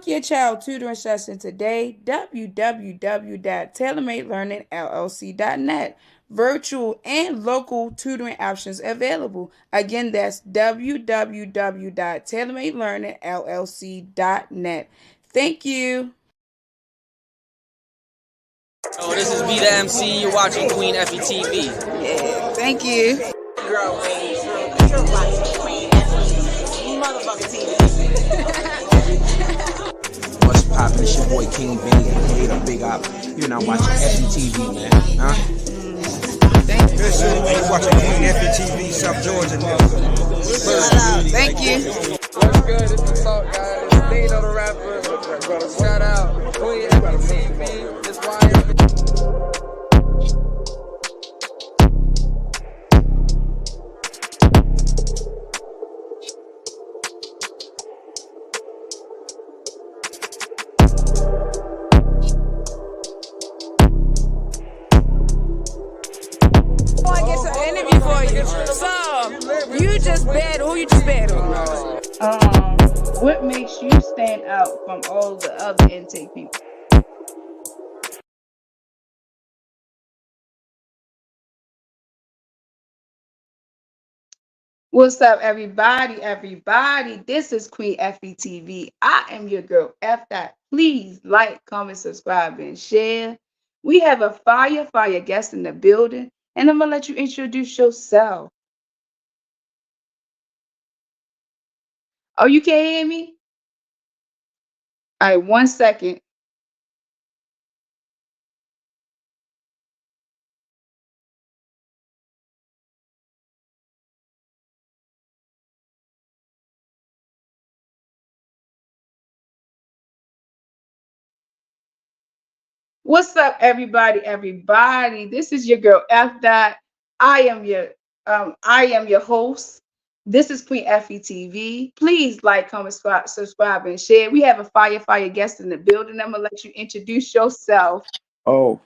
your child tutoring session today. www.tailormadelearningllc.net. Virtual and local tutoring options available. Again, that's www.tailormadelearningllc.net. Thank you. Oh, this is B the MC. You're watching Queen Effie TV. Yeah, thank you. Girl, you're watching Queen Effie motherfucking TV. What's poppin'? It's your boy King Benny, aka the Big Op. You're now watching Effie TV, man. Huh? Thank you. You're watching Queen Effie TV, South Georgia, nigga. Thank you. What's good? It's the Salt Guy. It's Dano the rapper. Shout out Queen Effie TV. It's why. You just battle. Who you just battle? What makes you stand out from all the other intake people? What's up, everybody? This is Queen Effie TV. I am your girl, F. Dot. Please like, comment, subscribe, and share. We have a fire guest in the building, and I'm gonna let you introduce yourself. Oh, you can't hear me? All right, 1 second. What's up, everybody? This is your girl F. Dot. I am your host. This is Queen Effie TV. Please like, comment, subscribe, and share. We have a fire guest in the building. I'm gonna let you introduce yourself. Oh,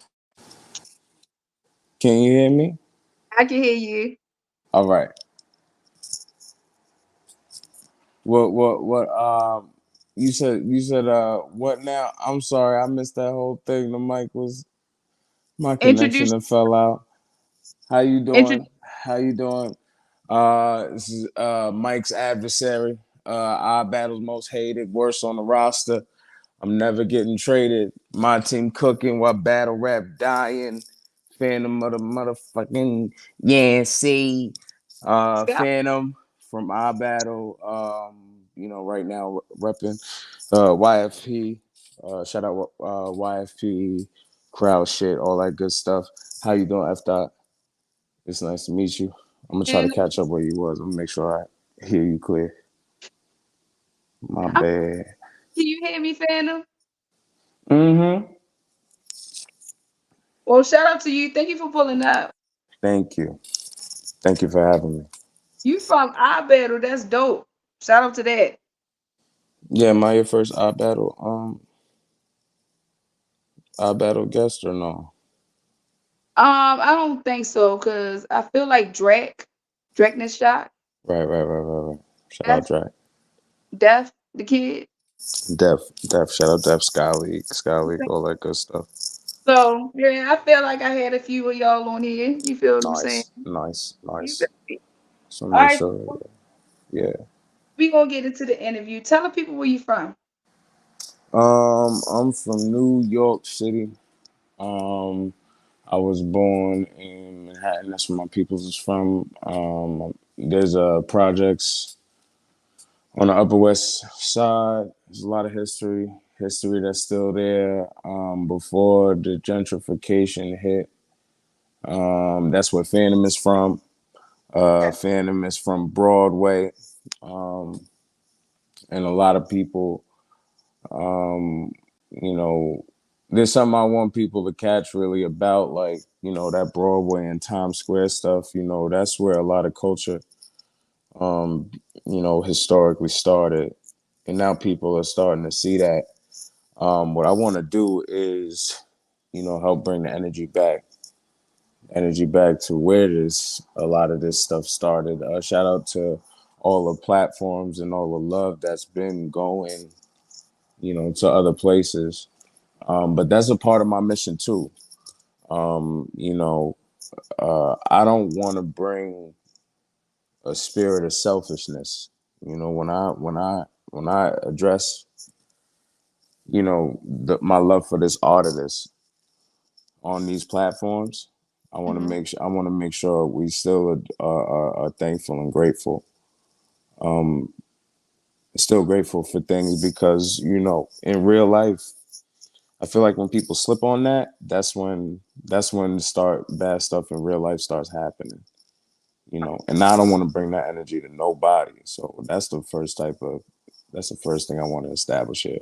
can you hear me? I can hear you. All right. What you said what now? I'm sorry, I missed that whole thing. My connection Introduce. that fell out. How you Introduce. doing? This is Mike's adversary. Our battle's most hated, worst on the roster. I'm never getting traded. My team cooking while battle rap dying. Phantom of the motherfucking Yancey. Scott. Phantom from our battle. Right now repping YFP. Shout out YFP, crowd shit, all that good stuff. How you doing, F Dot? It's nice to meet you. I'm gonna try to And catch up where you was. I'm gonna make sure I hear you clear. My bad. can you hear me, Phantom? Mm-hmm. Well, shout out to you. Thank you for pulling up. Thank you. Thank you for having me. You from our battle. That's dope. Shout out to that. Yeah, am I your first I battle guest or no? I don't think so, cause I feel like Drakeness shot. Right. Shout out Def, Drac. Def, the kid. Def. Shout out Def, Sky League, all that good stuff. So yeah, I feel like I had a few of y'all on here. You feel what I'm saying? You feel Nice. me? So All make right, sure, yeah. we gonna get into the interview. Tell the people where you from. I'm from New York City. Um, I was born in Manhattan. That's where my peoples is from. There's projects on the Upper West Side. There's a lot of history that's still there. Before the gentrification hit, that's where Phantom is from. Phantom is from Broadway, um, and a lot of people, um, you know, there's something I want people to catch really about, like, that Broadway and Times Square stuff. That's where a lot of culture, um, historically started, and now people are starting to see that. What I want to do is, help bring the energy back to where a lot of this stuff started. Shout out to all the platforms and all the love that's been going, to other places. But that's a part of my mission too. Um, you know, I don't want to bring a spirit of selfishness. When I address, my love for this artist on these platforms, Mhm. I want to make sure we still are thankful and grateful. Still grateful for things because in real life, I feel like when people slip on that, that's when start bad stuff in real life starts happening. And I don't want to bring that energy to nobody. So that's the first thing I want to establish here.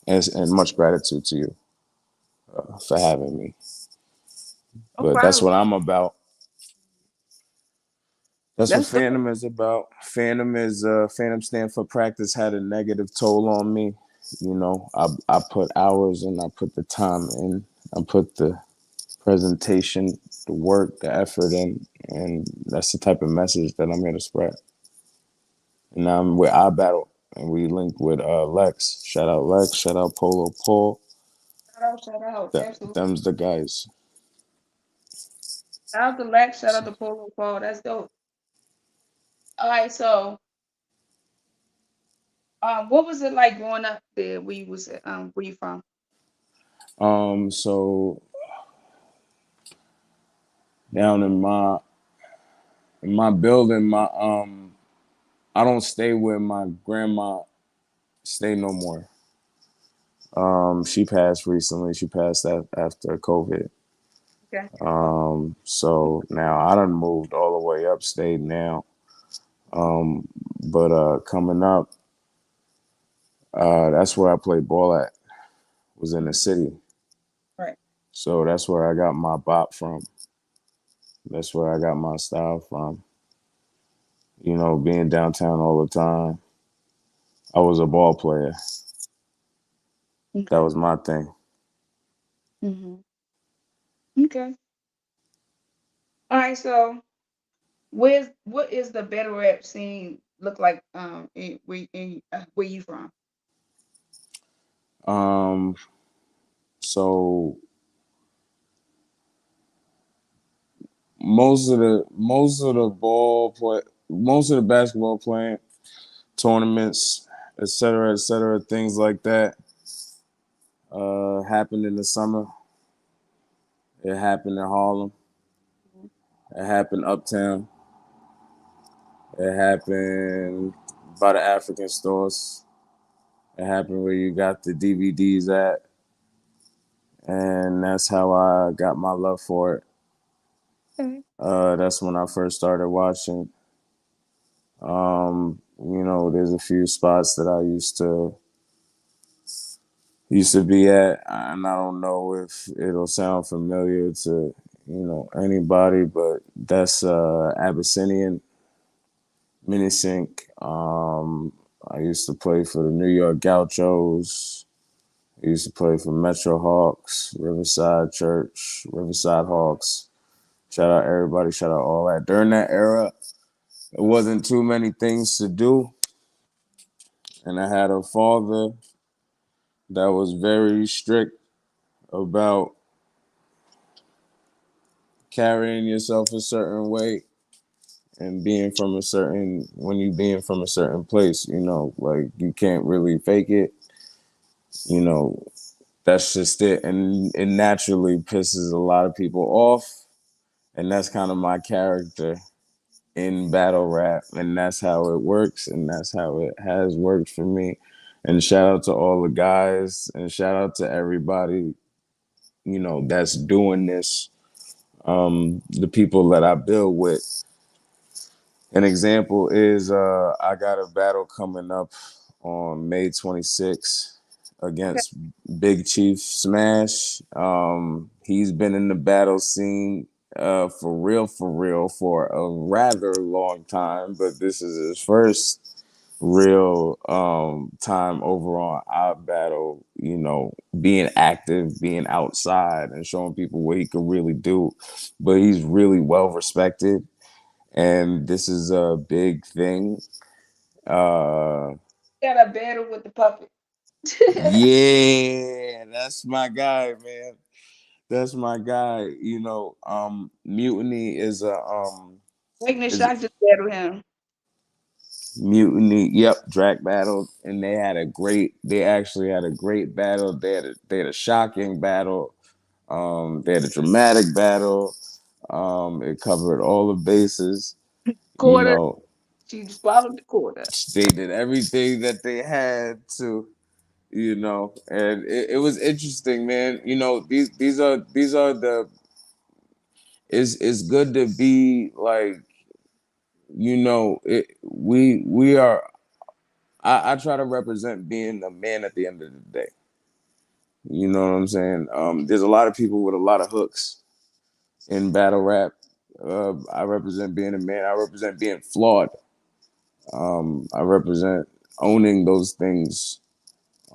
And much gratitude to you for having me. No But that's problem. what I'm about. That's what That's dope. Phantom is about. Phantom stand for practice had a negative toll on me. I put hours in, I put the time in, I put the presentation, the work, the effort in, and that's the type of message that I'm here to spread. And I'm with I Battle, and we linked with Lex. Shout out Lex. Shout out Polo Paul. Shout out, shout out. Absolutely. Them's the guys. Shout out to Lex, shout out to Polo Paul. That's dope. All right, so what was it like growing up there where you from? So down in my building, I don't stay where my grandma stay no more. She passed recently. She passed after COVID. Okay. So now I done moved all the way upstate now. But coming up, that's where I played ball at. Was in the city. Right. So that's where I got my bop from. That's where I got my style from. Being downtown all the time. I was a ball player. That Okay. was my thing. Hmm. Okay. All right, so what is the battle rap scene look like where you from? Um, so most of the basketball playing tournaments, et cetera, things like that, happened in the summer. It happened in Harlem. It happened uptown. It happened by the African stores. It happened where you got the DVDs at, and that's how I got my love for it. Okay. That's when I first started watching. There's a few spots that I used to be at, and I don't know if it'll sound familiar to anybody, but that's Abyssinian Minisync. I used to play for the New York Gauchos. I used to play for Metro Hawks, Riverside Church, Riverside Hawks. Shout out everybody, shout out all that. During that era, it wasn't too many things to do, and I had a father that was very strict about carrying yourself a certain way and when you being from a certain place, like you can't really fake it. You know, that's just it. And it naturally pisses a lot of people off. And that's kind of my character in battle rap. And that's how it works. And that's how it has worked for me. And shout out to all the guys and shout out to everybody, that's doing this. The people that I build with. An example is I got a battle coming up on May 26th Okay. against Big Chief Smash. He's been in the battle scene for real, for a rather long time, but this is his first real time over on our battle, being active, being outside and showing people what he could really do. But he's really well respected and this is a big thing. Uh, Got a battle with the puppet. Yeah, that's my guy, man. That's my guy. Mutiny Wagner is Shock just battled him. Mutiny. Yep, Drac battled, and they actually had a great battle. They had a shocking battle. They had a dramatic battle. It covered all the bases. You Quarter. know, She swallowed the quarter. they did everything that they had to. And it was interesting, man. These are the it's good to be like, we are. I try to represent being a man at the end of the day. You know what I'm saying? There's a lot of people with a lot of hooks in battle rap. I represent being a man. I represent being flawed. I represent owning those things.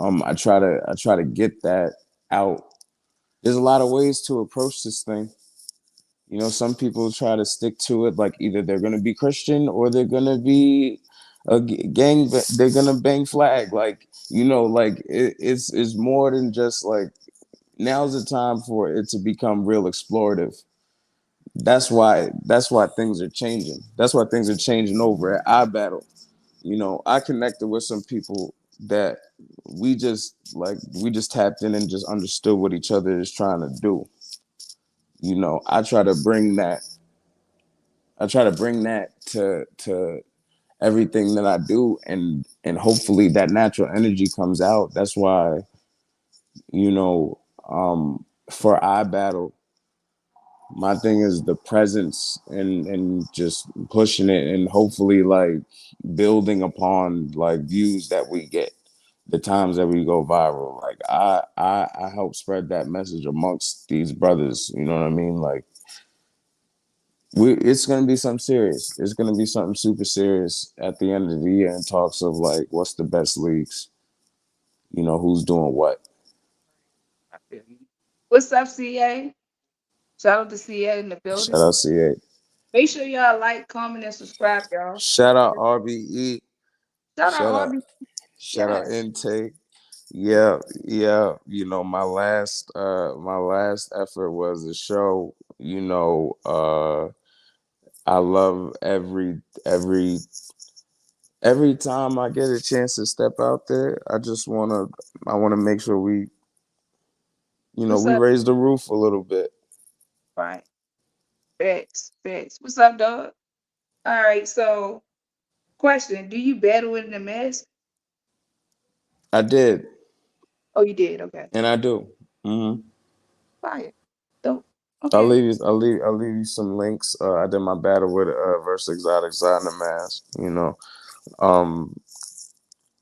I try to get that out. There's a lot of ways to approach this thing. Some people try to stick to it, like either they're gonna be Christian or they're gonna be a gang. They're gonna bang flag. Like, it's more than just like, now's the time for it to become real explorative. That's why things are changing. That's why things are changing over at iBattle. I connected with some people that we just tapped in and just understood what each other is trying to do. I try to bring that. I try to bring that to everything that I do, and hopefully that natural energy comes out. That's why, you know, for iBattle, my thing is the presence and just pushing it, and hopefully like building upon like views that we get, the times that we go viral. Like I help spread that message amongst these brothers. You know what I mean? Like, it's gonna be something serious. It's gonna be something super serious at the end of the year in talks of like what's the best leagues. Who's doing what. What's up, CA? Shout out to CA in the Shout building. out CA. Make sure y'all like, comment, and subscribe, y'all. Shout out RBE. Shout out Shout out RB. shout out Yes. Intake. Yeah, yeah. My last effort was a show. I love every time I get a chance to step out there. I wanna make sure What's we up? raise the roof a little bit. Right. Facts. Facts. What's up, dog? All right. So, question: do you battle in the mask? I did, Oh, you did. Okay. and I do. hmm Fire. Don't. I'll Okay. leave you. I'll leave you some links. I did my battle with versus Exotic Side the Mask. Um,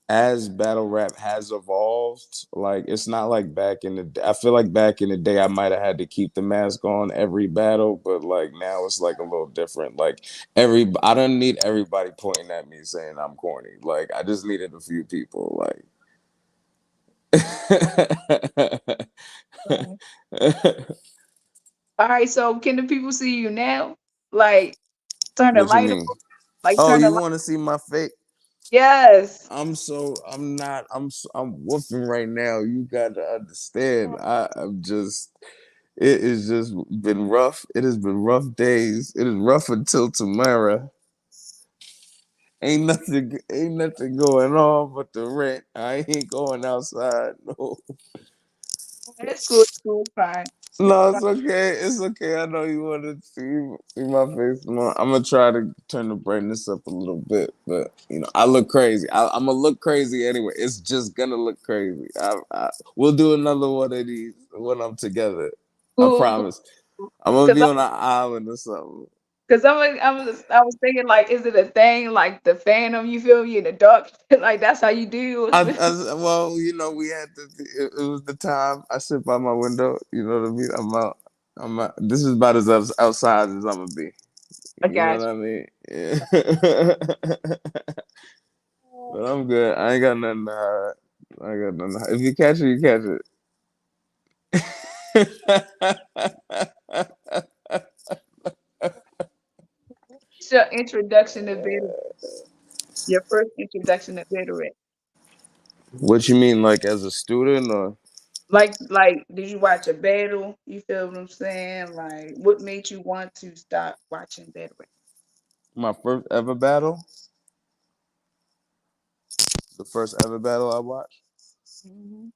as battle rap has evolved, like it's not like back in the day. I feel like back in the day I might have had to keep the mask on every battle, but like now it's like a little different. Like, I don't need everybody pointing at me saying I'm corny. Like, I just needed a few people. Like, Fine. All right. So, can the people see you now? Like, turn the what you light mean? on. Like, Oh, turn the you light. want to see my face? Yes. I'm not, I'm woofing right now. You got to understand. I'm just, it has just been rough. It has been rough days. It is rough until tomorrow. Ain't nothing going on but the rent. I ain't going outside. No. That's cool. It's cool. Fine. It's No, fine. it's okay. It's okay. I know you want to see my face. No, I'm gonna try to turn the brightness up a little bit, but I look crazy. I'm gonna look crazy anyway. It's just gonna look crazy. We'll do another one of these when I'm together. I Cool. Cool. promise. I'm gonna Because be on an island or something. Cause I was thinking like, is it a thing like the Phantom? You feel me in the dark? Like that's how you do. Well, we had to. It was the time I sit by my window. You know what I mean? I'm out. I'm out. This is about as outside as I'm gonna be. I You know got what I mean? Yeah. But I'm good. I ain't got nothing to hide. I ain't got nothing to hide. If you catch it, you catch it. It's your introduction to veteran. Your first introduction to veteran. What you mean, like as a student or Like, did you watch a battle? You feel what I'm saying? Like, what made you want to start watching battle rap? my first ever battle? The first ever battle I watched? Mhm.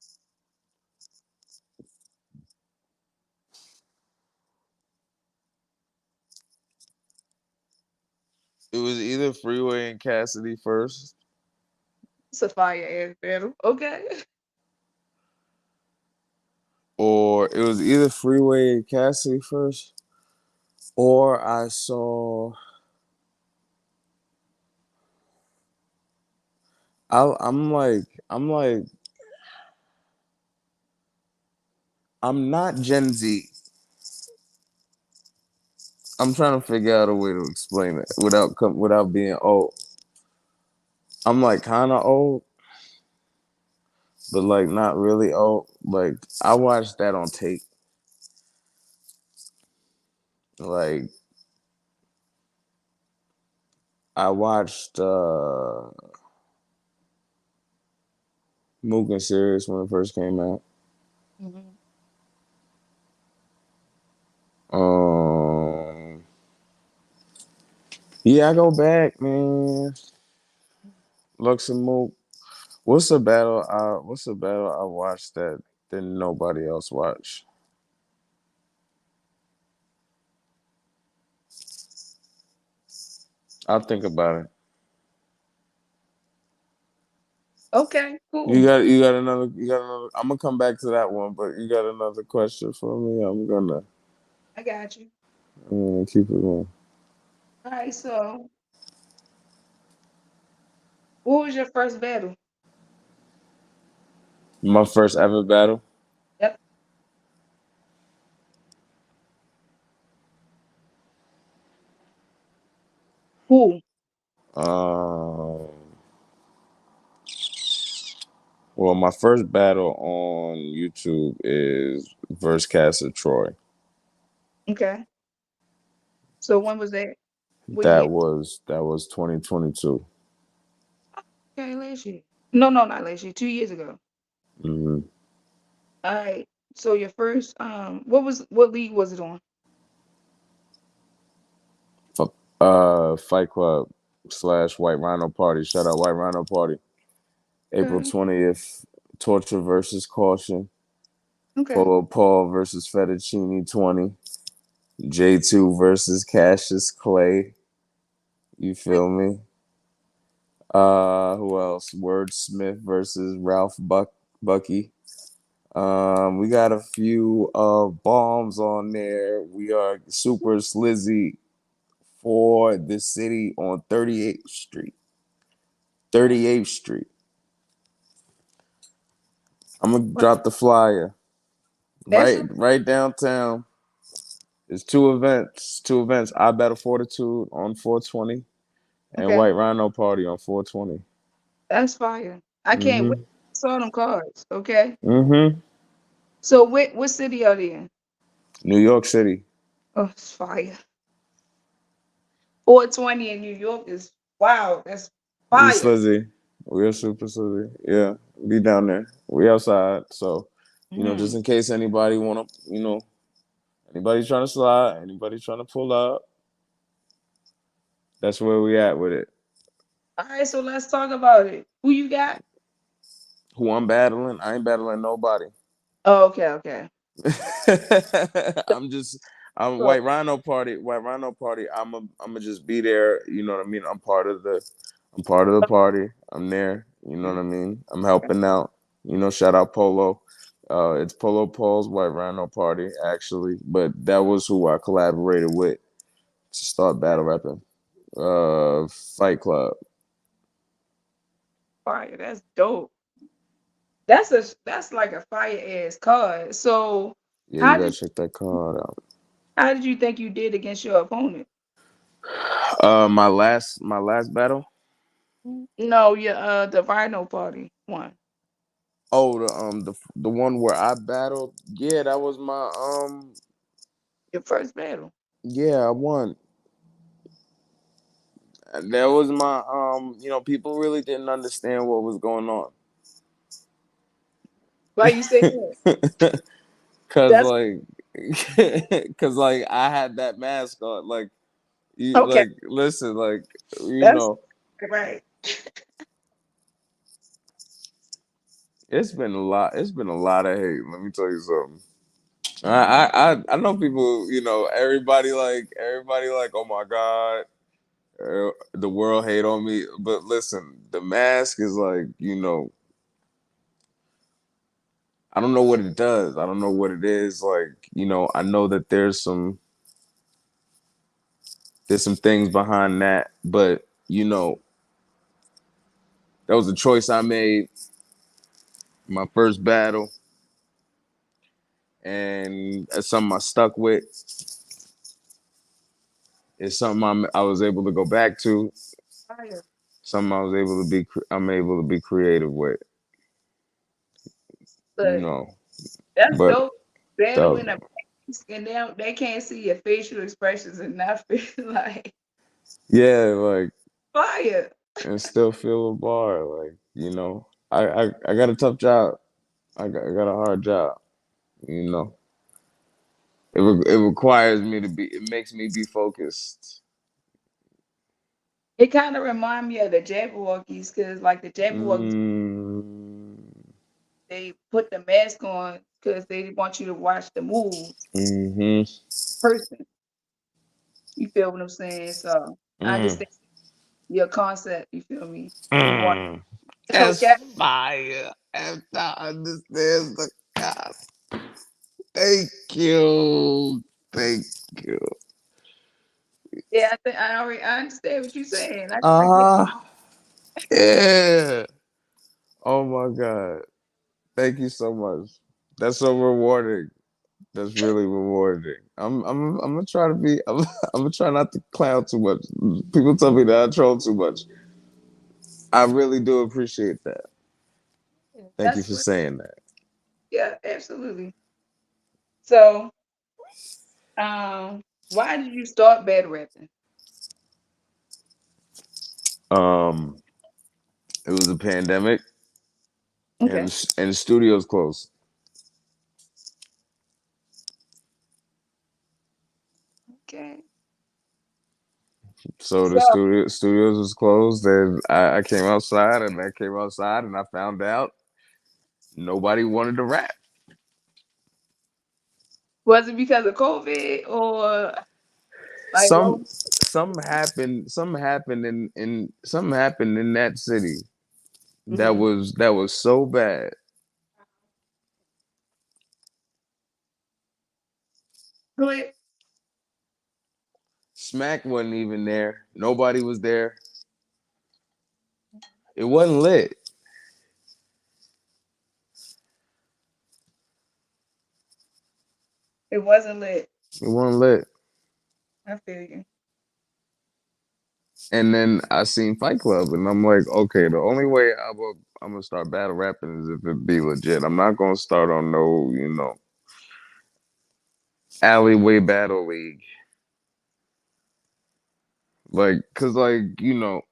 It was either Freeway and Cassidy first, It's a fire ass battle. Okay. or it was either Freeway and Cassidy first, or I saw. I'm like, I'm not Gen Z. I'm trying to figure out a way to explain it without being old. I'm like kind of old, but like not really old. Like I watched that on tape. Like I watched Mook and Serious when it first came out. Mhm. Um, yeah, I go back, man. Lux and Mook. What's a battle I watched that then nobody else watched? I'll think about it. Okay, You cool. got you got another you got another. I'm gonna come back to that one, but you got another question for me. I got you. I'm gonna keep it going. All right, so what was your first battle? My first ever battle. Yep. Who? Um, well, my first battle on YouTube is versus Castle Troy. Okay. So when was that? What year? That was 2022. Okay, last year. No, no, not last year. 2 years ago. Mm-hmm. All right. So your first what league was it on? Fight Club / White Rhino Party. Shout out White Rhino Party. April Okay. 20th. Torture versus Caution. Okay. Polo Paul versus Fettuccine 20. J2 versus Cassius Clay. You Okay. feel me? Who else? Wordsmith versus Bucky. We got a few bombs on there. We are super slizzy for the city on 38th Street. 38th Street. I'm gonna Well, drop the flyer that's right downtown. There's two events. Two events. I Battle Fortitude on 420 and okay. White Rhino Party on 420. That's fire. I can't wait. Mm-hmm. Saw them cards. Okay. Mm-hmm. So what city are they in? New York City. Oh, it's fire. 420 in New York is wow. That's We fire. slizzy. We're super slizzy. Yeah. Be down there. We outside. So, just Mm. in case anybody wanna, anybody trying to slide, anybody trying to pull up, that's where we at with it. All right, so let's talk about it. Who you got? Who I'm battling, I ain't battling nobody. Oh, okay, okay. I'm just I'm So, White Rhino Party. I'm just be there, you know what I mean? I'm part of the party. I'm there, you know what I mean? I'm helping out. Shout out Polo. It's Polo Paul's White Rhino Party, actually, but that was who I collaborated with to start battle rapping. Fight Club. fire. That's dope. That's like a fire ass card. So Yeah, you how gotta did check that card out. how did you think you did against your opponent? My last battle. No, your the Rhino Party one. Oh, the one where I battled. Yeah, that was my Your first battle. yeah, I won. That was my people really didn't understand what was going on. Why you say that? Cause That's like, cause like I had that mask on. Like you, okay. like listen, like you That's know, right. it's been a lot. It's been a lot of hate. Let me tell you something. I know people. You know, everybody like, oh my god, the world hate on me. But listen, the mask is like, you know, I don't know what it does. I don't know what it is. Like, you know, I know that there's some things behind that, but you know, that was a choice I made my first battle, and it's something I stuck with. It's something I was able to go back to. Fire. Something I'm able to be creative with. You But know, that's but dope. that Battle was, in a mask, and they can't see your facial expressions and nothing. Like yeah, like fire. and still feel a bar. Like, you know, I got a tough job. I got a hard job. You know, it requires me to be. It makes me be focused. It kind of remind me of the Jabberwockies, because like the Jabberwockies, Mm, they put the mask on because they want you to watch the moves hmm person. You feel what I'm saying? So I mm, understand your concept. You feel me? You want mm. That's okay? fire. And I understand the God. Thank you. Thank you. Yeah, I think I understand what you're saying. I get Uh yeah. Oh my God. Thank you so much. That's so rewarding. That's really rewarding. I'm gonna try to be I'm gonna try not to clown too much. People tell me that I troll too much. I really do appreciate that. it. Thank you That's for what. saying that. Yeah, absolutely. So, why did you start bad rapping? Um, it was a pandemic Okay. and the studio's closed. Okay. So the So, studios was closed, and I came outside, and I came outside, and I found out nobody wanted to rap. was it because of COVID or like what? Some something happened in that city Mm-hmm. that was so bad. Go ahead. Smack wasn't even there. Nobody was there. It wasn't lit. It wasn't lit. It wasn't lit. I feel you. And then I seen Fight Club, and I'm like, okay, the only way I'm gonna start battle rapping is if it be legit. I'm not gonna start on no, you know, alleyway battle league, like, cause like, you know,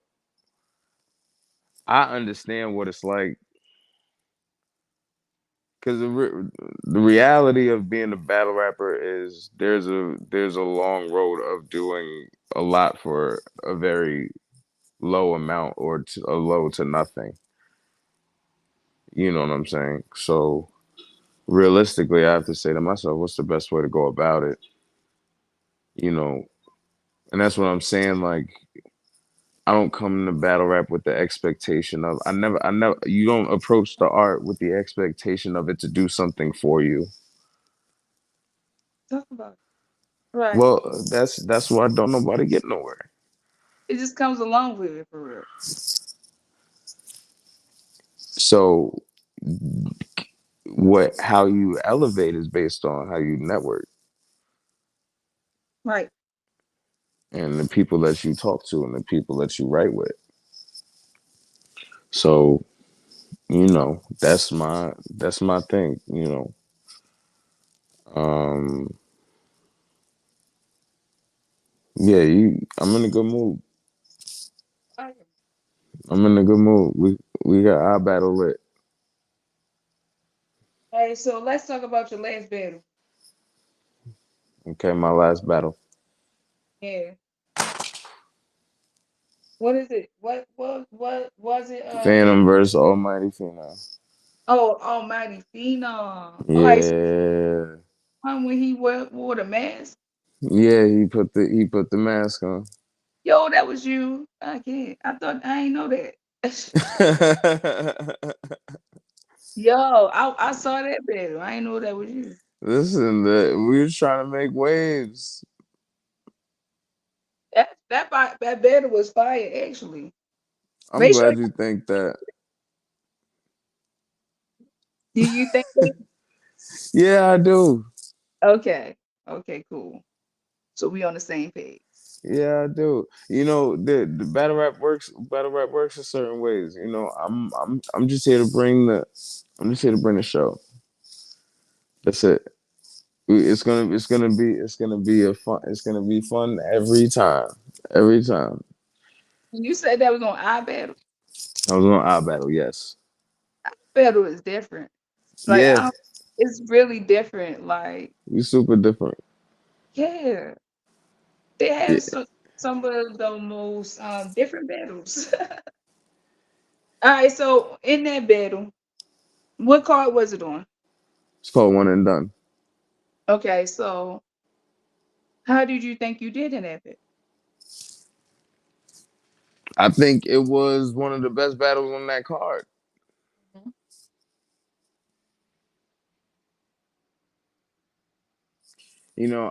I understand what it's like, cause the reality of being a battle rapper is there's a long road of doing a lot for a very low amount or a low to nothing. You know what I'm saying? So realistically, I have to say to myself, what's the best way to go about it? You know, and that's what I'm saying. Like, I don't come into battle rap with the expectation of, you don't approach the art with the expectation of it to do something for you. Talk about it. Right. Well, that's why don't nobody get nowhere. It just comes along with it for real. So how you elevate is based on how you network Right. and the people that you talk to and the people that you write with. So, you know, that's my thing, you know. Um, yeah, I'm in a good mood. Fire. I'm in a good mood. We got our battle lit. All right, so let's talk about your last battle. Okay, my last battle. Yeah. What is it? What was it? Phantom versus Almighty Phenom. Oh, Almighty Phenom. All right, so Yeah. one when he wore the mask. Yeah, he put the mask on. Yo, that was you. I can't. I thought I ain't know that. Yo, I saw that battle. I ain't know that was you. Listen, we was trying to make waves. That battle was fire actually. I'm Make sure. glad you think that. Do you think? They, Yeah, I do. okay. Okay. Cool. So we on the same page. Yeah, I do. The battle rap works. Battle rap works in certain ways. I'm just here to bring the. I'm just here to bring the show. That's it. It's gonna be a fun. It's gonna be fun every time. Every time. You said that was on our battle. I was on our battle. Yes. Battle is different. Like Yeah. it's really different. Like We super different. yeah, they Yeah. have some of the most different battles. All right, so in that battle, what card was it on? It's called One and Done. Okay, so how did you think you did in that battle? I think it was one of the best battles on that card. Mhm.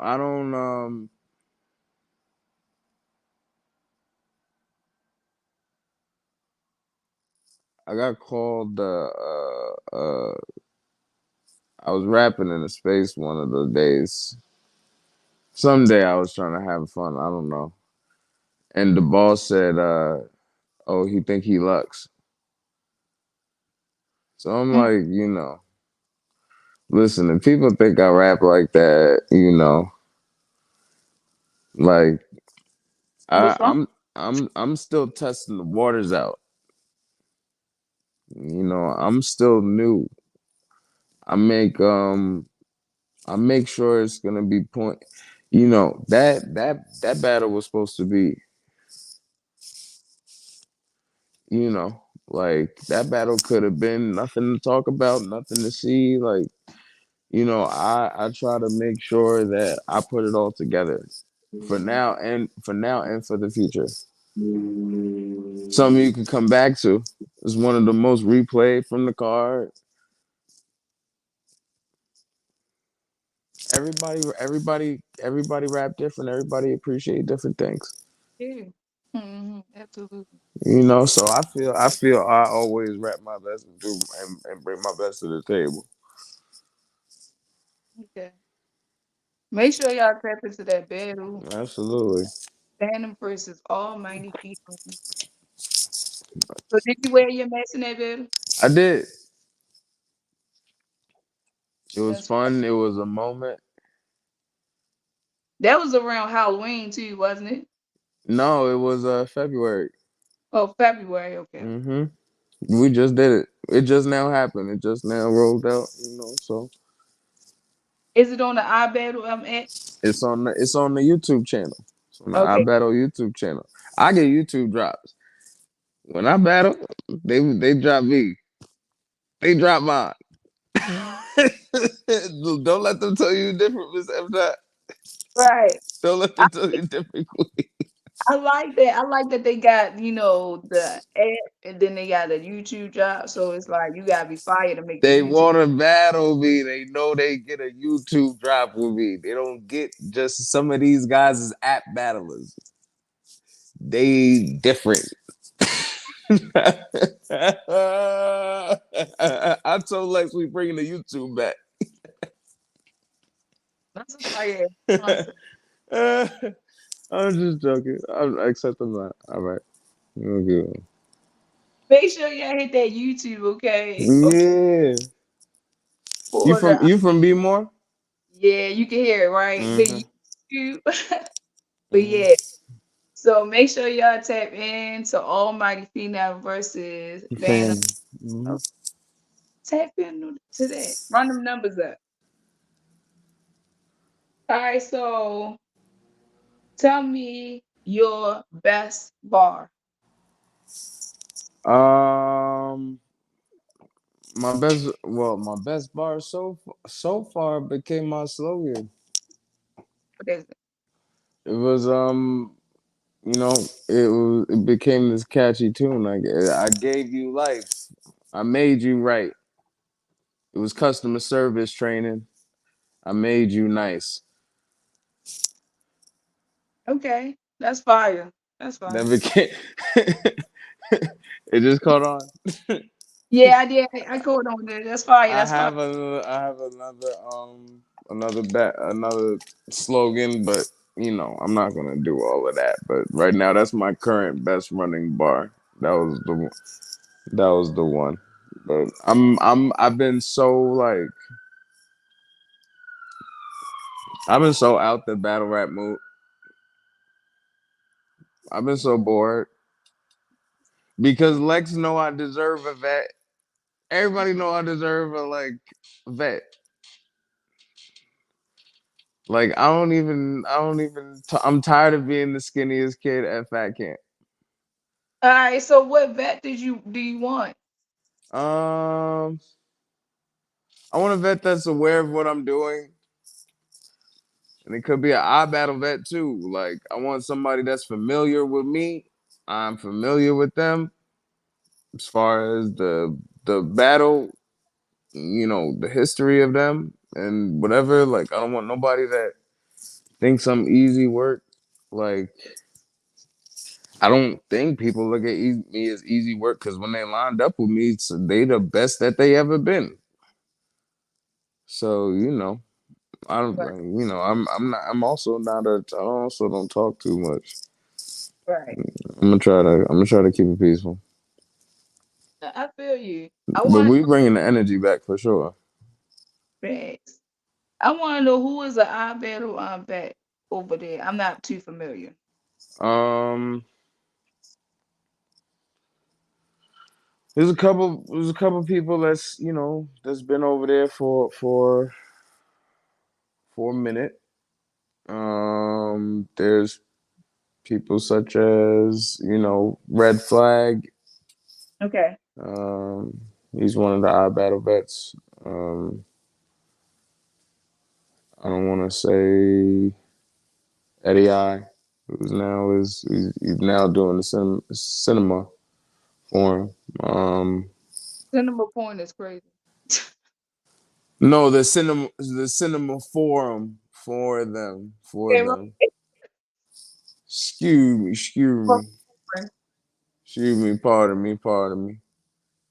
I don't I got called I was rapping in a space one of the days. Someday I was trying to have fun, I don't know. And the boss said, oh, he think he Lux. So I'm Mm, like, listen, if people think I rap like that, like I, what's wrong? I'm still testing the waters out. I'm still new. I make I make sure it's gonna be point. That battle was supposed to be, like that battle could have been nothing to talk about, nothing to see. Like, I try to make sure that I put it all together for now and for the future. Something you can come back to. It's one of the most replayed from the card. Everybody rap different. Everybody appreciate different things. Yeah. Absolutely. So I feel I always rap my best and do and bring my best to the table. Okay. Make sure y'all tap into that battle. Absolutely. Phantom versus Almighty People. So did you wear your mask in that battle? I did. It was That's right. fun. It was a moment. That was around Halloween too, wasn't it? No, it was February. Oh, February. Okay. hmm We just did it. It just now happened. It just now rolled out. So Is it on the iBattle at? it's on the YouTube channel. It's on the I Okay. Battle YouTube channel. I get YouTube drops. When I battle, they drop me. They drop mine. Don't let them tell you different, Miss F. Dot. Right. Don't let I, them tell you different. Queen. I like that. I like that they got, the app and then they got a YouTube drop. So it's like you gotta be fired to make the They YouTube. want to battle me. They know they get a YouTube drop with me. They don't get just some of these guys as app battlers. They different. I told Lex we bringing the YouTube back. That's a fire concept. I'm just joking. I'm accepting that. All right. Okay. Make sure y'all hit that YouTube, okay? Yeah. You For from the you from B More? yeah, you can hear it, right? Mm-hmm. The YouTube. But Mm-hmm. yeah. So make sure y'all tap in to Almighty Phenom versus Phantom. Fan. Mm-hmm. Tap into that. Run them numbers up. All right, so tell me your best bar. Um, my best bar so far became my slogan. What is it? It was it became this catchy tune. Like I gave you life, I made you right. It was customer service training. I made you nice. Okay, that's fire. That's That fire. became. It just caught on. Yeah, I did. I caught on there. That's fire. I That's fire. have another slogan, but I'm not gonna do all of that. But right now, that's my current best running bar. That was the one. But I've been so out the battle rap mood. I've been so bored because Lex know I deserve a vet. Everybody know I deserve a vet. Like I'm tired of being the skinniest kid at fat camp. All right, so what vet do you want? Um, I want a vet that's aware of what I'm doing, and it could be an eye battle vet too. Like I want somebody that's familiar with me. I'm familiar with them as far as the battle, the history of them and whatever. Like I don't want nobody that thinks I'm easy work. Like I don't think people look at me as easy work because when they lined up with me, so they the best that they ever been. So I don't, Right, I'm also not a, I also don't talk too much. right. I'm gonna try to keep it peaceful. I feel you. I But want we bringing the energy back for sure. facts. I want to know who is an I battle vet over there. I'm not too familiar. Um, there's a couple people that's been over there for a minute. There's people such as Red Flag. Okay. Um, he's one of the I battle vets. Um, I don't want to say Eddie I, he's now doing the cinema for him. Cinema point is crazy. No, the cinema forum for them for Okay, them. Excuse me. Pardon me.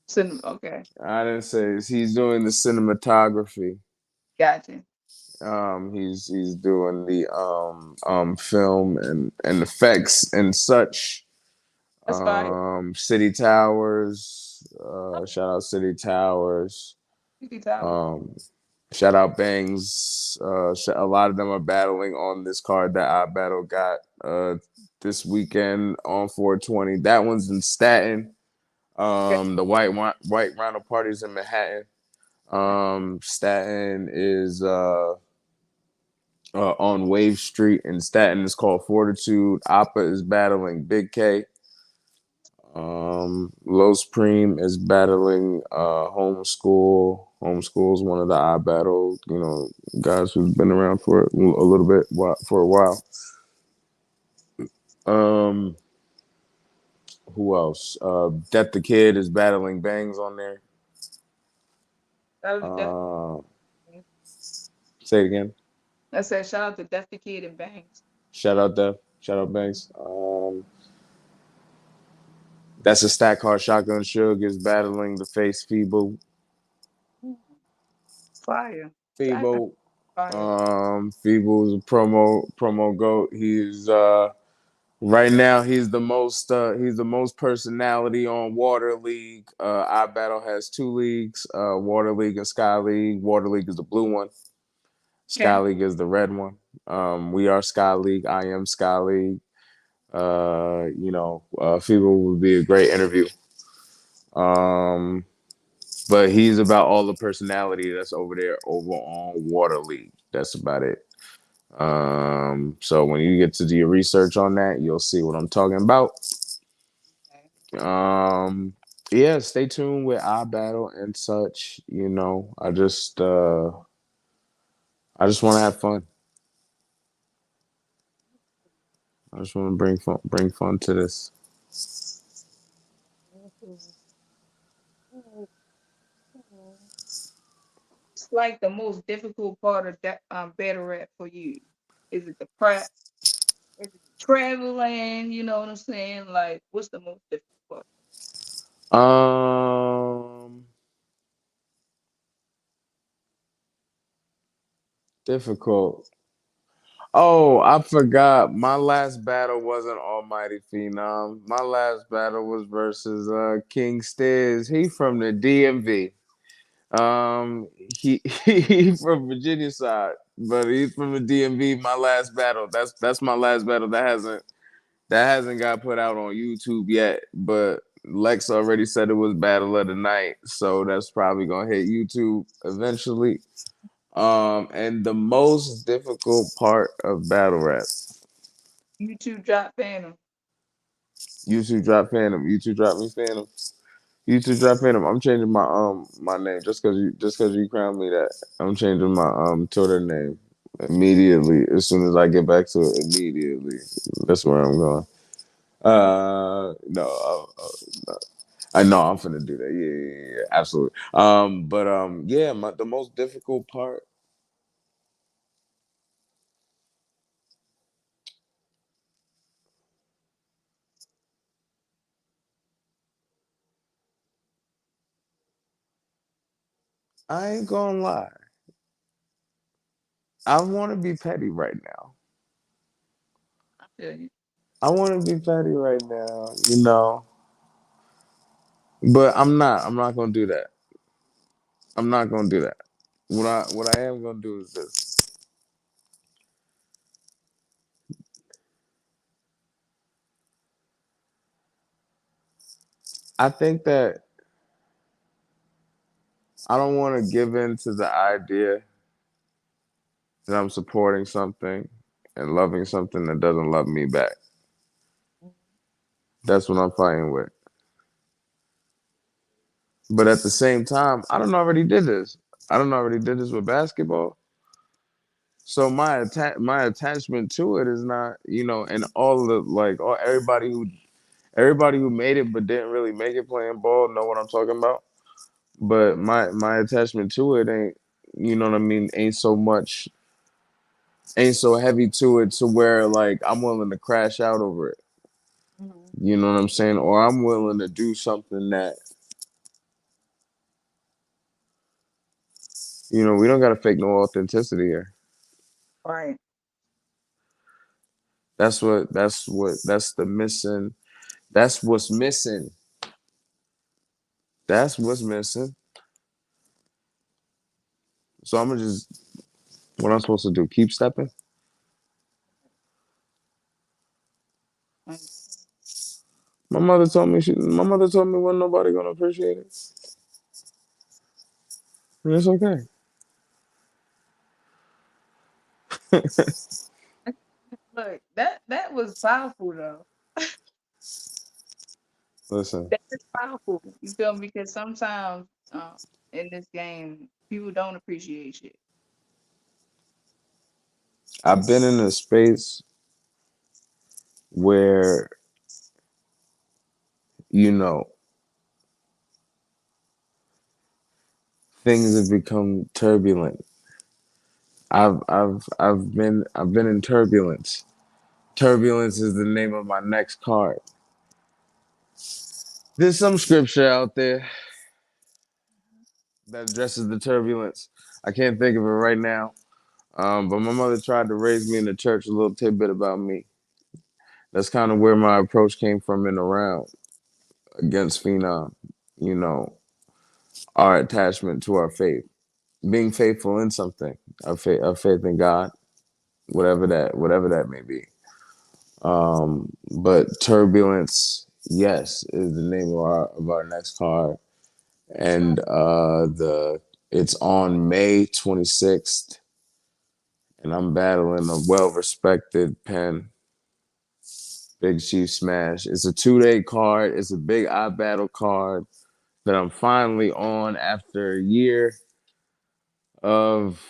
cinema. Okay, I didn't say this. He's doing the cinematography. gotcha. He's doing the film and effects and such. That's fine. City Towers. Shout out City Towers. Tiki Tower. Um, shout out Bangs. A lot of them are battling on this card that I battle got this weekend on 420. That one's in Staten. Okay. The white Rhino parties in Manhattan. Staten is on Wave Street in Staten is called Fortitude. Appa is battling Big K. Los Preem is battling Homeschool. Homeschool is one of the I battle, guys who's been around for a little bit for a while. Um, who else? Death the Kid is battling Bangs on there. Shout out to Death. Uh, say it again. I said shout out to Death the Kid and Bangs. Shout out Death. Shout out Bangs. That's a stack card. Shotgun Suge is battling the face Feeble. Fire. That is Feeble. fire. Feeble is a promo goat. He's right now he's the most personality on Water League. I Battle has two leagues, Water League and Sky League. Water League is the blue one. Sky Okay. League is the red one. We are Sky League. I am Sky League. Feeble would be a great interview. Um, But he's about all the personality that's over there over on Water League. That's about it. So when you get to do your research on that, you'll see what I'm talking about. Um, yeah, stay tuned with our battle and such. I just want to have fun. I just want to bring fun to this. It's like the most difficult part of that battle rap for you. Is it the prep? Is it traveling? You know what I'm saying? Like, what's the most difficult part? Um, Difficult. Oh, I forgot. My last battle wasn't Almighty Phenom. My last battle was versus King Stiz. He from the DMV. He from Virginia side, but he's from the DMV. My last battle. That's my last battle. That hasn't got put out on YouTube yet. But Lex already said it was battle of the night, so that's probably gonna hit YouTube eventually. And the most difficult part of battle rap. YouTube drop Phantom. YouTube drop Phantom. YouTube drop me Phantom. YouTube drop Phantom. I'm changing my name just cause you crowned me that. I'm changing my Twitter name immediately as soon as I get back to it. Immediately. That's where I'm going. No, I know I'm finna do that. Yeah, absolutely. Yeah, the most difficult part. I ain't gonna lie. I want to be petty right now. I feel you. I want to be petty right now. But I'm not. I'm not gonna do that. I'm not gonna do that. What I am gonna do is this. I think that I don't want to give in to the idea that I'm supporting something and loving something that doesn't love me back. That's what I'm fighting with. But at the same time, I don't already did this. I don't already did this with basketball. So my attachment to it is not, and all the like all everybody who made it but didn't really make it playing ball know what I'm talking about. But my attachment to it ain't, you know what I mean, ain't so heavy to it to where like I'm willing to crash out over it. Mhm. You know what I'm saying? Or I'm willing to do something that, we don't gotta fake no authenticity here. Right. That's what's missing. That's what's missing. So I'm gonna just what I'm supposed to do, keep stepping. Right. My mother told me wasn't nobody gonna appreciate it. And it's okay. Look, that was powerful though. Listen, That is powerful. You feel me? Because sometimes in this game, people don't appreciate shit. I've been in a space where, you know, things have become turbulent. I've been in turbulence. Turbulence is the name of my next card. There's some scripture out there that addresses the turbulence. I can't think of it right now. But my mother tried to raise me in the church, a little tidbit about me. That's kind of where my approach came from in the round against Phenom. You know, our attachment to our faith, being faithful in something, our faith in God, whatever that may be. But turbulence, yes, is the name of our next card, and the it's on May 26th, and I'm battling a well-respected pen, Big Chief Smash. It's a 2-day card. It's a big I battle card that I'm finally on after a year of,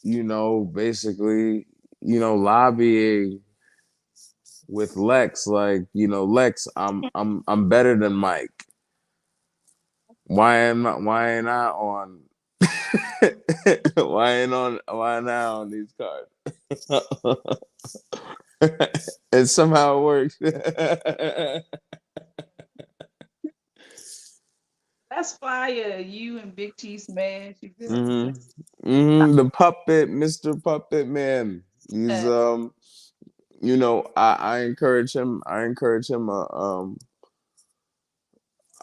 basically, lobbying with Lex. Like, Lex, I'm better than Mike. Why ain't I on why not on these cards? And somehow it works. That's fire. You and Big Cheese Smash. You feel what I'm saying? The puppet, Mr. Puppet Man. He's Yeah. I encourage him.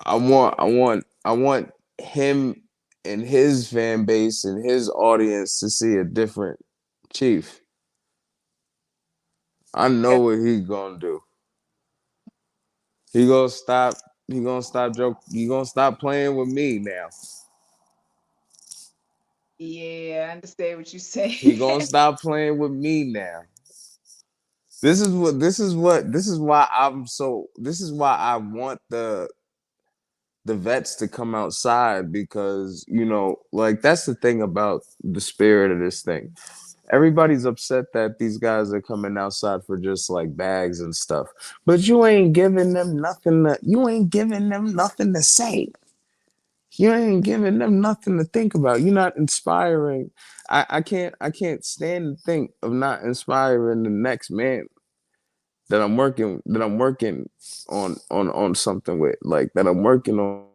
I want him and his fan base and his audience to see a different Chief. I know what he's gonna do. He gonna stop. He gonna stop joke. He gonna stop playing with me now. Yeah, I understand what you're saying. He gonna stop playing with me now. This is why I want the vets to come outside, because like, that's the thing about the spirit of this thing. Everybody's upset that these guys are coming outside for just like bags and stuff, but you ain't giving them nothing to say. You ain't giving them nothing to think about. You're not inspiring. I can't stand to think of not inspiring the next man that I'm working on something with, like, that I'm working on.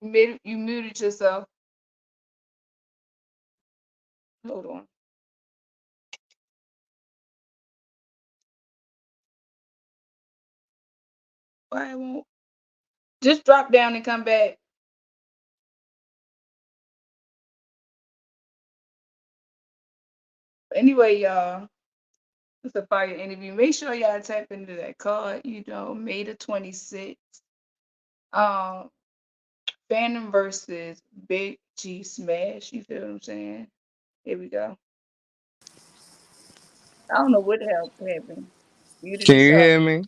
You muted yourself. Hold on. Why it won't? Just drop down and come back. Anyway, y'all, it's a fire interview. Make sure y'all tap into that card. May the 26th. Um, Phantom versus Big G Smash. You feel what I'm saying? Here we go. I don't know what the hell happened. Muted Can you yourself. hear me?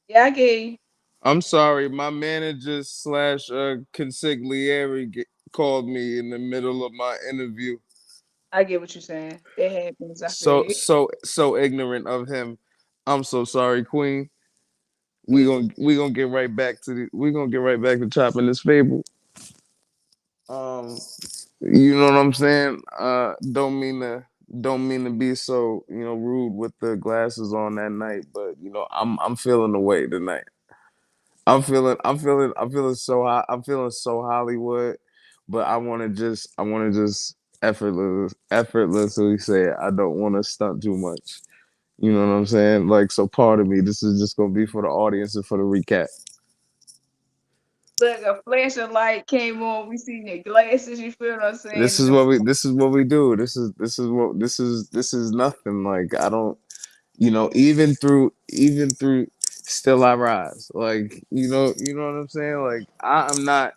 Yeah, I get you. I'm sorry, my manager slash consigliere called me in the middle of my interview. I get what you're saying. It happens. I feel So you. so ignorant of him. I'm so sorry, Queen. We Yeah. gonna we gonna get right back to chopping this fable. Um, you know what I'm saying? Don't mean to be so rude with the glasses on that night, but I'm feeling the way tonight. I'm feeling so hot. I'm feeling so Hollywood, but I want to just effortlessly say it. I don't want to stunt too much. You know what I'm saying? Like, so part of me, this is just gonna be for the audience and for the recap. Look, a flash of light came on. We seen your glasses. You feel what I'm saying? This And is the what we do. This is nothing. Like, I don't, even through still I rise. Like, you know what I'm saying? Like, I am not,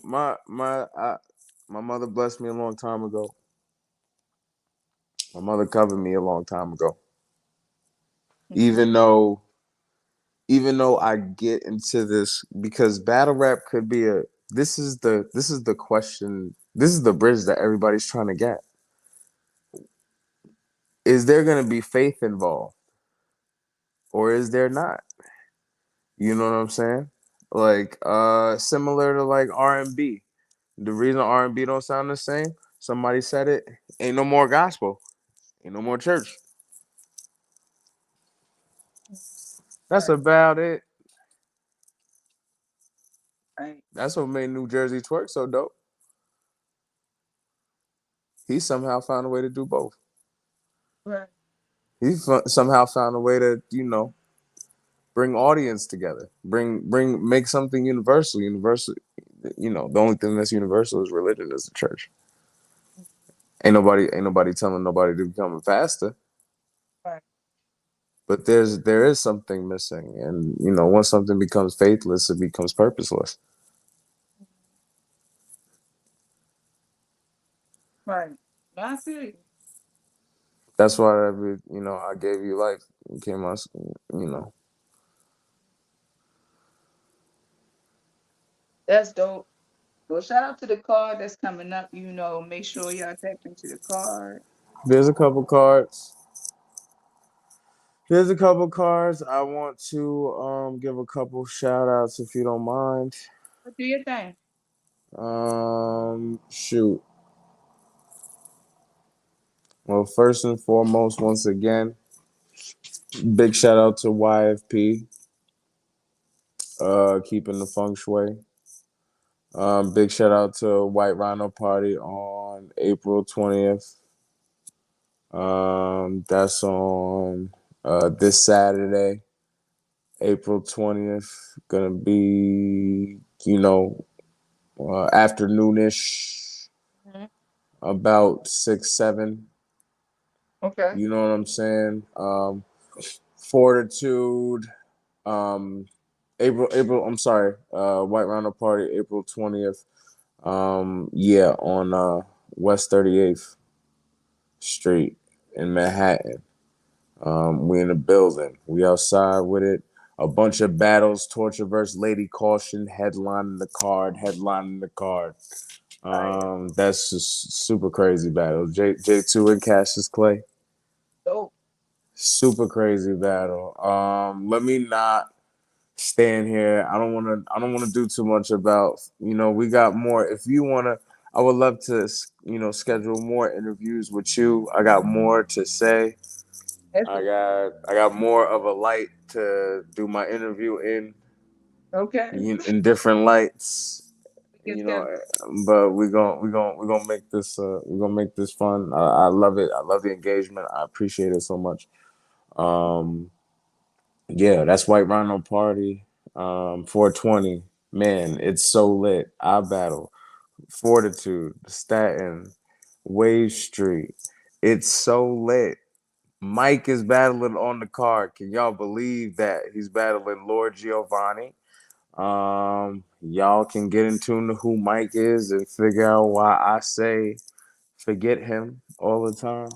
my mother blessed me a long time ago. My mother covered me a long time ago. Mhm. Even though even though I get into this, because battle rap could be a this is the question, this is the bridge that everybody's trying to get. Is there going to be faith involved, or is there not? You know what I'm saying? Like, similar to like R&B. The reason R&B don't sound the same, somebody said it, ain't no more gospel, ain't no more church. That's Right, about it. right, That's what made New Jersey twerk so dope. He somehow found a way to do both. right. Somehow found a way to, bring audience together, make something universal. The only thing that's universal is religion, is the church. Ain't nobody telling nobody to become faster. Right. But there is something missing, and once something becomes faithless, it becomes purposeless. Right. I feel you. That's why I gave you life. You came out, you know. That's dope. Well, shout out to the card that's coming up. Make sure y'all tap into the card. There's a couple cards. There's a couple cards. I want to give a couple shout outs if you don't mind. Do your thing. Shoot. Well, first and foremost, once again, big shout out to YFP, keeping the feng shui. Big shout out to White Rhino Party on April 20th. That's on this Saturday, April 20th. Gonna be, afternoonish, Mhm. about 6, 7. Okay. You know what I'm saying? Fortitude. Um, April. I'm sorry. White Rhino Party, April 20th. Yeah, on West 38th Street in Manhattan. We in the building. We outside with it. A bunch of battles, Torture versus Lady Caution, headlining the card, headlining the card. Fire. That's just super crazy battle. J2 and Cassius Clay. Dope. Super crazy battle. Let me not stand here. I don't wanna do too much about, we got more. If you wanna, I would love to, schedule more interviews with you. I got more to say. That's I got more of a light to do my interview okay. in different lights, We can you know. schedule. But we're gonna make this fun. I love it. I love the engagement. I appreciate it so much. Um, yeah, that's White Rhino Party. 420. Man, it's so lit. I battle Fortitude, Staten, Wave Street. It's so lit. Mike is battling on the card. Can y'all believe that? He's battling Lord Giovanni. Y'all can get in tune to who Mike is and figure out why I say forget him all the time.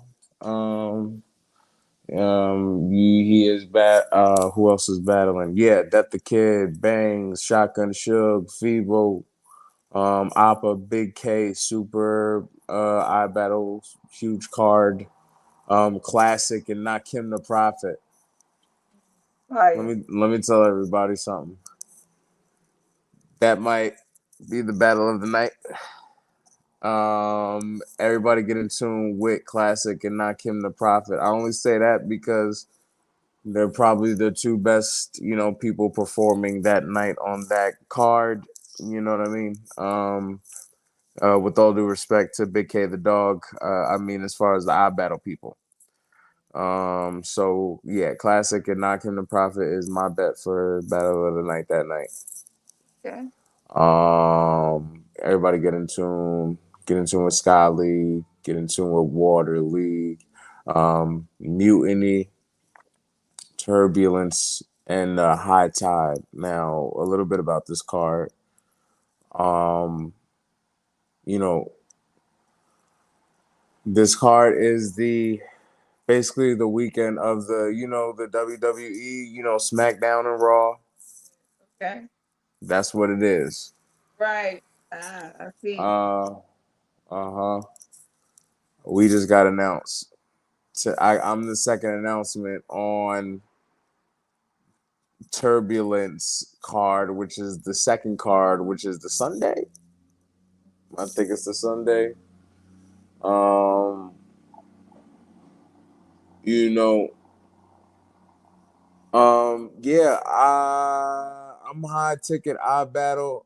He is bad. Who else is battling? Yeah, Death the Kid, Bangs, Shotgun Shug, Feeble, Appa, Big K, Super, I battle, huge card, Classic, and Not Kim the Prophet. Let Fire. me let me tell everybody something. That might be the battle of the night. Everybody get in tune with Classic and Not Kim the Prophet. I only say that because they're probably the two best, people performing that night on that card. You know what I mean? With all due respect to Big K the dog, I mean as far as the I battle people. So yeah, Classic and Not Kim the Prophet is my bet for battle of the night that night. Okay. Everybody get in tune with Sky League, get in tune with Water League, Mutiny, Turbulence, and High Tide. Now, a little bit about this card. Um, you know, this card is the basically the weekend of the WWE, SmackDown and Raw. Okay. That's what it is. Right. I see. Uh, uh-huh. We just got announced. I'm the second announcement on Turbulence card, which is the second card, which is the Sunday. I think it's the Sunday. Um, you know, yeah, I'm high ticket. I battle.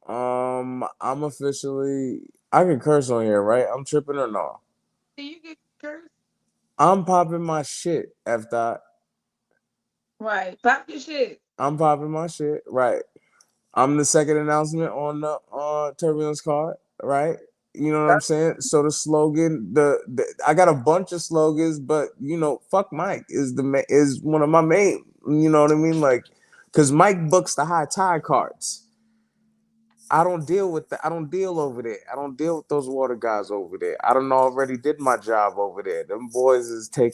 I'm officially. I can curse on here, right? I'm tripping or no? Do you get cursed? I'm popping my shit. F dot. Right. Pop your shit. I'm popping my shit. Right. I'm the second announcement on the Turbulence card. Right. You know what I'm saying? So the slogan, the I got a bunch of slogans, but fuck Mike is one of my main. You know what I mean? Like, because Mike books the high tide cards. I don't deal with that. I don't deal over there. I don't deal with those water guys over there. I don't already did my job over there. Them boys is they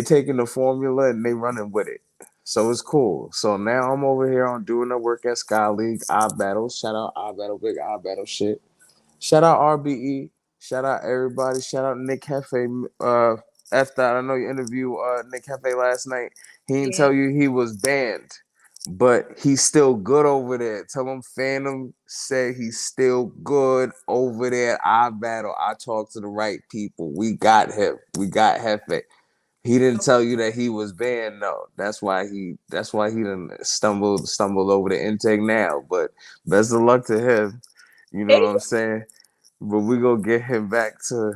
taking the formula and they running with it. So it's cool. So now I'm over here on doing the work at Sky League, I Battle. Shout out I Battle, big I Battle shit. Shout out RBE. Shout out everybody. Shout out Nick Hefe. F that. I know you interviewed Nick Hefe last night. He didn't Yeah. tell you he was banned, but he's still good over there. Tell him Phantom said he's still good over there. I battle. I talk to the right people. We got him. We got Hefe. He didn't tell you that he was banned, though. That's why he didn't stumbled over the intake now. But best of luck to him. You know what I'm saying? But we gonna get him back to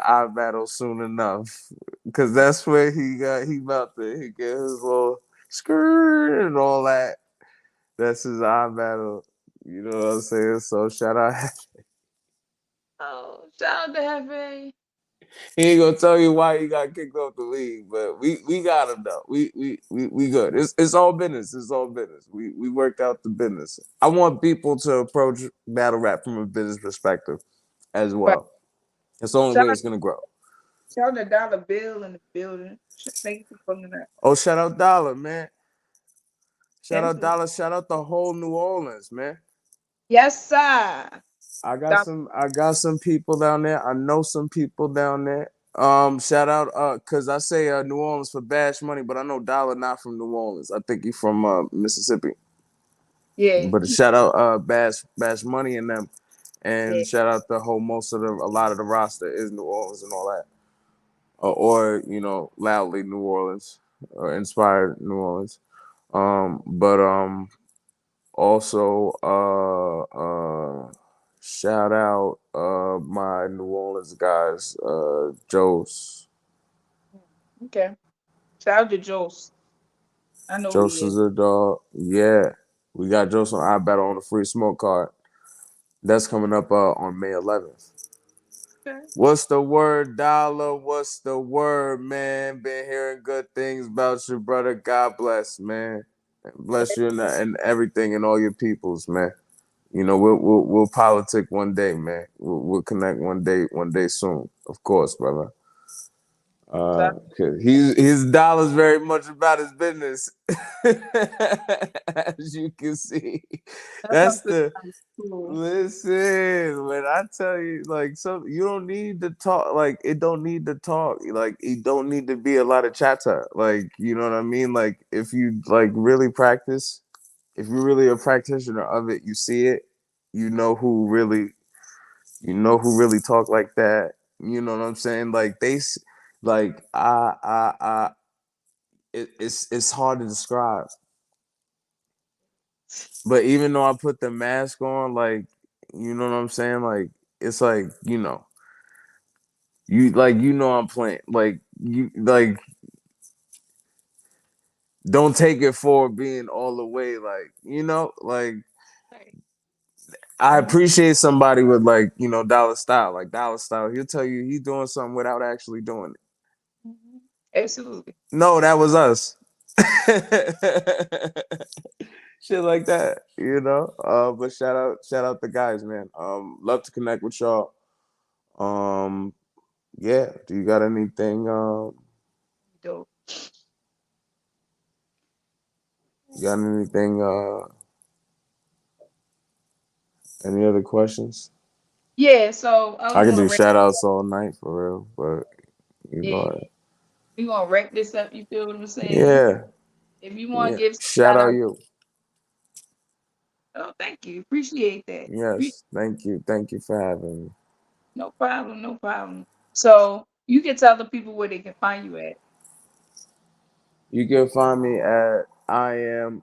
I battle soon enough. Cause that's where he about to get his little skirt and all that. That's his I battle. You know what I'm saying? So shout out. Oh, shout out to Hefe. He ain't gonna tell you why he got kicked off the league, but we got him though. We good. It's all business. It's all business. We worked out the business. I want people to approach battle rap from a business perspective as Right. well. It's the only Shout way out, it's gonna grow. shout out to Dollar Bill in the building. Thank you for pulling that. Oh, shout out Dollar, man. Shout out Absolutely. Dollar. Shout out the whole New Orleans, man. Yes, sir. Dollar. I got some people down there. I know some people down there. Shout out cause I say New Orleans for Bash Money, but I know Dollar not from New Orleans. I think he's from Mississippi. Yeah. But shout out Bash Money and them. Yeah. And shout out the whole a lot of the roster is New Orleans and all that. Or loudly New Orleans or inspired New Orleans. But also shout out my New Orleans guys, Joe's. Okay. Shout out to Jules. I know who he Joe's is. is a dog. Yeah. We got Joe's on I Battle on the free smoke card. That's coming up on May 11th. Okay. What's the word, Dollar? What's the word, man? Been hearing good things about your brother. God bless, man. Bless you and everything and all your peoples, man. We'll politic one day, man. We'll connect one day soon, of course, brother. Cause his dollar's very much about his business, as you can see. That's the Cool. listen when I tell you, like, so you don't need to talk, like it don't need to talk, like it don't need to be a lot of chatter, like you know what I mean. Like if you like really practice, if you're really a practitioner of it, you see it, you know who really talk like that. You know what I'm saying? Like like it's hard to describe. But even though I put the mask on, like you know what I'm saying? Like it's like I'm playing. Like you like don't take it for being all the way. Like like Right. I appreciate somebody with like Dollar Style. Like Dollar Style, he'll tell you he's doing something without actually doing it. Mhm. Absolutely. No, that was us. Shit like that, but shout out the guys, man. Love to connect with y'all. Um, yeah. Do you got anything? Dope. You got anything? Any other questions? Yeah, so I I was could gonna do wrap, shout outs all night for real, but you go yeah, ahead. we gonna wrap this up, you feel what I'm saying? Yeah, If you wanna yeah. give some Shout shout out out, you. oh thank you. Appreciate that. Yes, thank you. Thank you for having me. No problem, no problem. So you can tell the people where they can find you at. You can find me at IAM_LE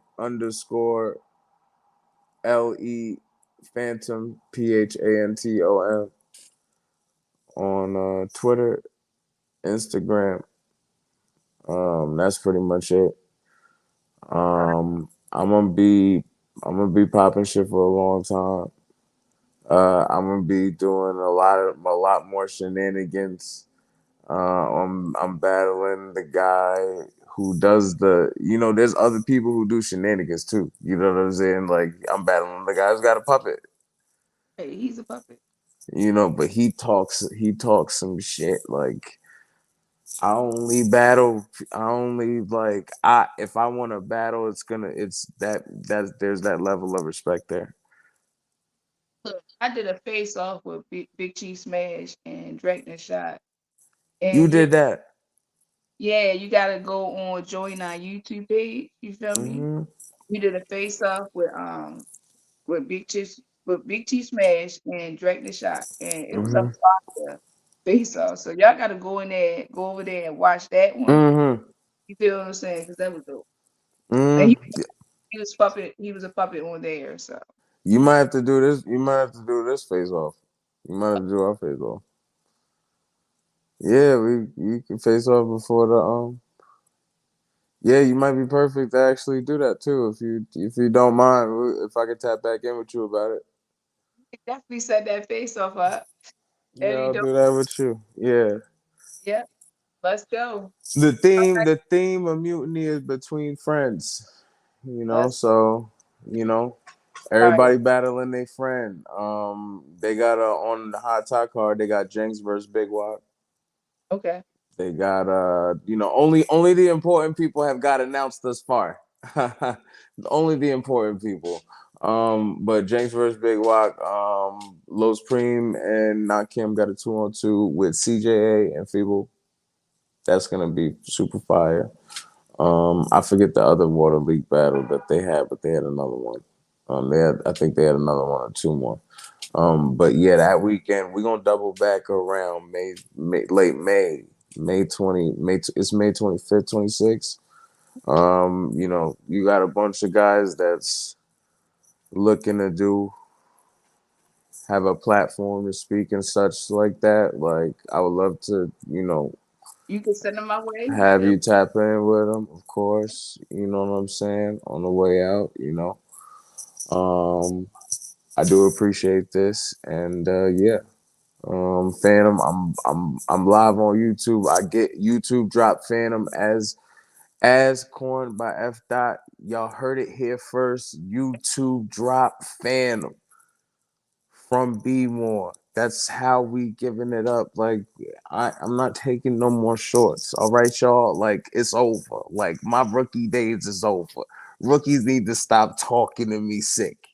Phantom PHANTOM on Twitter, Instagram. That's pretty much it. I'm gonna be popping shit for a long time. I'm gonna be doing a lot more shenanigans. I'm battling the guy who does there's other people who do shenanigans too. You know what I'm saying? Like I'm battling the guy who's got a puppet. Hey, he's a puppet. But he talks some shit like if I want to battle, there's that level of respect there. Look, I did a face off with Big Chief Smash and Drake Shot. You And did that. yeah, you gotta go on join our YouTube page. You feel me? Mm-hmm. We did a face off with Big Chief Smash and Drake Shot, and it was a Mm-hmm. fire face off. So y'all gotta go over there and watch that one. Mm-hmm. You feel what I'm saying? Because that was dope. And Mm-hmm. he was puppet. He was a puppet on there. So You might have to do this. You might have to do this face off. You might have to do our face off. Yeah, you can face off before the. Yeah, you might be perfect to actually do that too. If you don't mind, if I could tap back in with you about it. we definitely set that face off up. Yeah, Eddie I'll dope. do that with you. Yeah. Yep. Let's go. The theme of mutiny is between friends. Let's So all right. everybody battling their friend. They got on the hot top card. They got Jenks versus Big Walk. Okay. They got only the important people have got announced thus far. Only the important people. But Jenks versus Big Walk, Los Preem and Nakim got a 2-on-2 with CJA and Feeble. That's gonna be super fire. I forget the other Water League battle that they had, but they had another one. I think they had another one or two more. But yeah, that weekend we're gonna double back around late May. It's May 25th, 26th. You got a bunch of guys that's looking to have a platform to speak and such like that. Like I would love to, You can send them my way. have you tap in with them, of course. You know what I'm saying? On the way out, I do appreciate this, and yeah. Phantom, I'm live on YouTube. I get YouTube drop Phantom as Corn by F Dot. Y'all heard it here first. YouTube drop Phantom from B More. That's how we giving it up. Like I'm not taking no more shorts. All right, y'all. Like it's over. Like my rookie days is over. Rookies need to stop talking to me sick.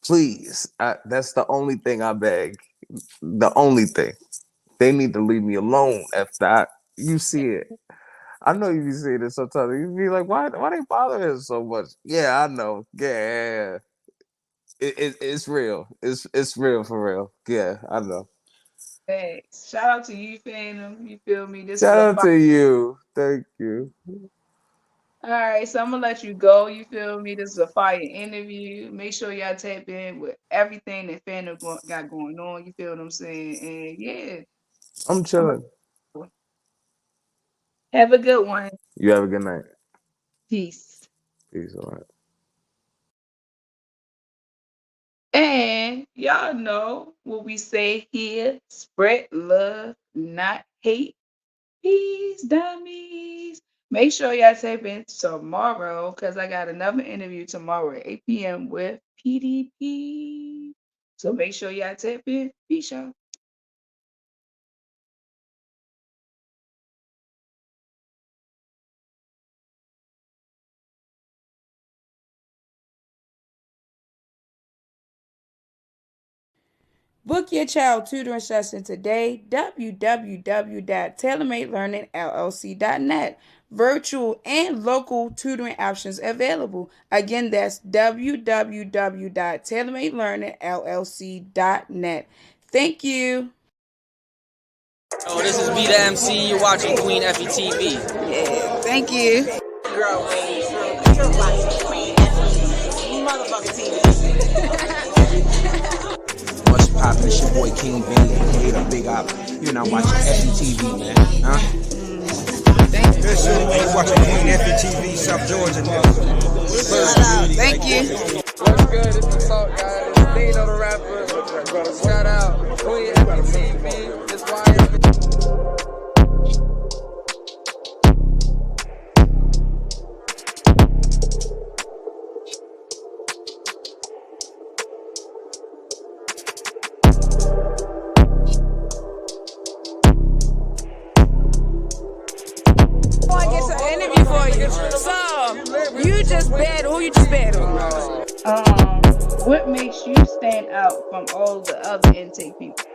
Please. That's the only thing I beg. The only thing. They need to leave me alone, F Dot. You see it. I know you be seeing it sometimes. You be like, why they bother us so much? Yeah, I know. Yeah. It's real. It's real for real. Yeah, I know. Thanks. Shout out to you, Phantom. You feel me? This Shout is a out to you. Thank you. all right, so I'm gonna let you go. You feel me? This is a fire interview. Make sure y'all tap in with everything that Phantom got going on. You feel what I'm saying? And yeah, I'm chilling. have a good one. You have a good night. Peace. Peace. All right. And y'all know what we say here: spread love, not hate. Peace, dummies. Make sure y'all tap in tomorrow because I got another interview tomorrow at 8 p.m. with PDP. So make sure y'all tap in. Peace, y'all. Book your child tutoring session today. www.tailormadelearningllc.net. Virtual and local tutoring options available. Again, that's www.tailormadelearningllc.net. Thank you. Oh, this is Be the MC. You're watching Queen Effie TV. Yeah, thank you. Girl, you're watching Queen Effie motherfucking TV. What's poppin'? It's your boy King B, aka the Big Op. You're not watching FETV, man. Huh? This is watching Queen Effie TV, South Georgia. Thank you. What's good? It's the Salt Guy. They know the rapper. Shout out Queen FETV. That's why. I get an interview for you. So, you just battle. Who you just battle? What makes you stand out from all the other intake people?